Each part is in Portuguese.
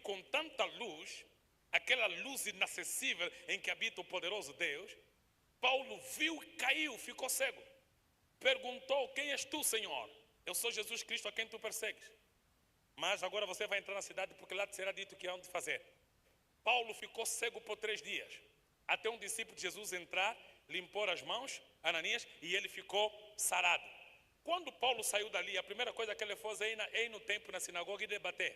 com tanta luz, aquela luz inacessível em que habita o poderoso Deus, Paulo viu e caiu, ficou cego. Perguntou: quem és tu, Senhor? Eu sou Jesus Cristo a quem tu persegues. Mas agora você vai entrar na cidade, porque lá te será dito o que há de fazer. Paulo ficou cego por 3 dias, até um discípulo de Jesus entrar, limpou as mãos, Ananias, e ele ficou sarado. Quando Paulo saiu dali, a primeira coisa que ele fez é ir no templo, na sinagoga, e debater.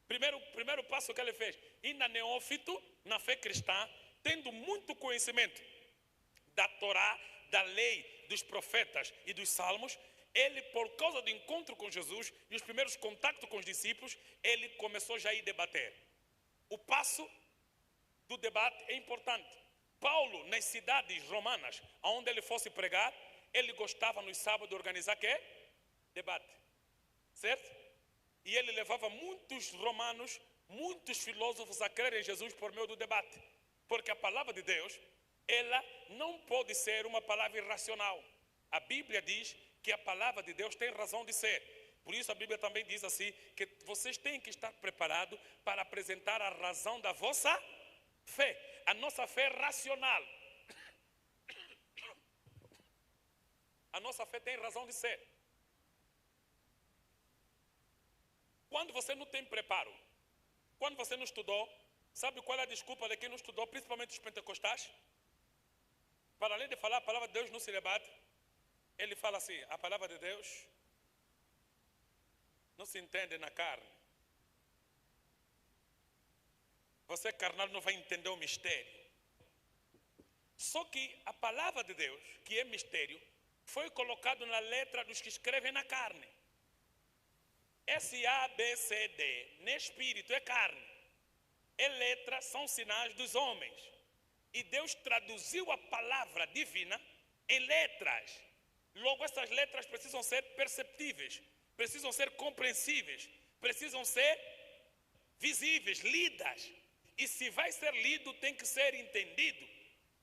Primeiro passo que ele fez: ir na neófito, na fé cristã, tendo muito conhecimento da Torá, da lei, dos profetas e dos salmos. Ele, por causa do encontro com Jesus e os primeiros contatos com os discípulos, ele começou já a ir debater. O passo do debate é importante. Paulo, nas cidades romanas, onde ele fosse pregar, ele gostava nos sábados de organizar quê? Debate. Certo? E ele levava muitos romanos, muitos filósofos a crer em Jesus por meio do debate. Porque a palavra de Deus, ela não pode ser uma palavra irracional. A Bíblia diz que a palavra de Deus tem razão de ser. Por isso a Bíblia também diz assim, que vocês têm que estar preparados para apresentar a razão da vossa fé. A nossa fé é racional. A nossa fé tem razão de ser. Quando você não tem preparo, quando você não estudou, sabe qual é a desculpa de quem não estudou, principalmente os pentecostais? Para além de falar a palavra de Deus não se debate, ele fala assim: a palavra de Deus não se entende na carne. Você carnal não vai entender o mistério. Só que a palavra de Deus, que é mistério, foi colocado na letra dos que escrevem na carne. S-A-B-C-D, nem espírito, é carne. E letras são sinais dos homens. E Deus traduziu a palavra divina em letras. Logo, essas letras precisam ser perceptíveis, precisam ser compreensíveis, precisam ser visíveis, lidas. E se vai ser lido, tem que ser entendido.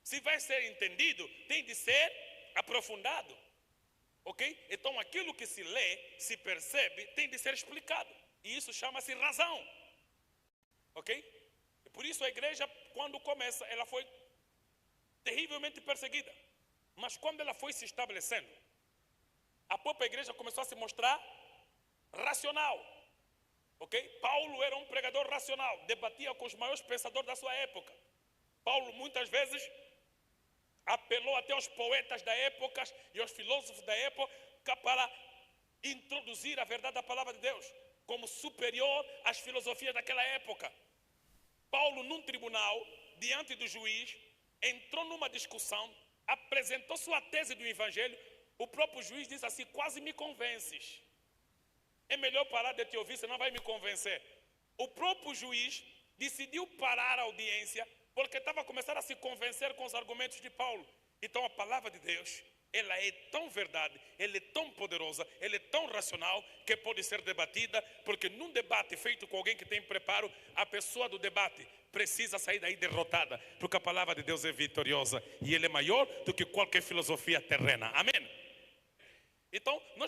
Se vai ser entendido, tem de ser aprofundado. Ok? Então aquilo que se lê, se percebe, tem de ser explicado. E isso chama-se razão. Ok? E por isso a igreja, quando começa, ela foi terrivelmente perseguida. Mas quando ela foi se estabelecendo, a própria igreja começou a se mostrar racional. Ok? Paulo era um pregador racional, debatia com os maiores pensadores da sua época. Paulo muitas vezes apelou até aos poetas da época e aos filósofos da época para introduzir a verdade da palavra de Deus como superior às filosofias daquela época. Paulo, num tribunal, diante do juiz, entrou numa discussão, apresentou sua tese do evangelho. O próprio juiz disse assim: quase me convences. É melhor parar de te ouvir, senão vai me convencer. O próprio juiz decidiu parar a audiência porque estava a começar a se convencer com os argumentos de Paulo. Então a palavra de Deus, ela é tão verdade, ela é tão poderosa, ela é tão racional que pode ser debatida, porque num debate feito com alguém que tem preparo, a pessoa do debate precisa sair daí derrotada, porque a palavra de Deus é vitoriosa e ela é maior do que qualquer filosofia terrena. Amém? Então, nós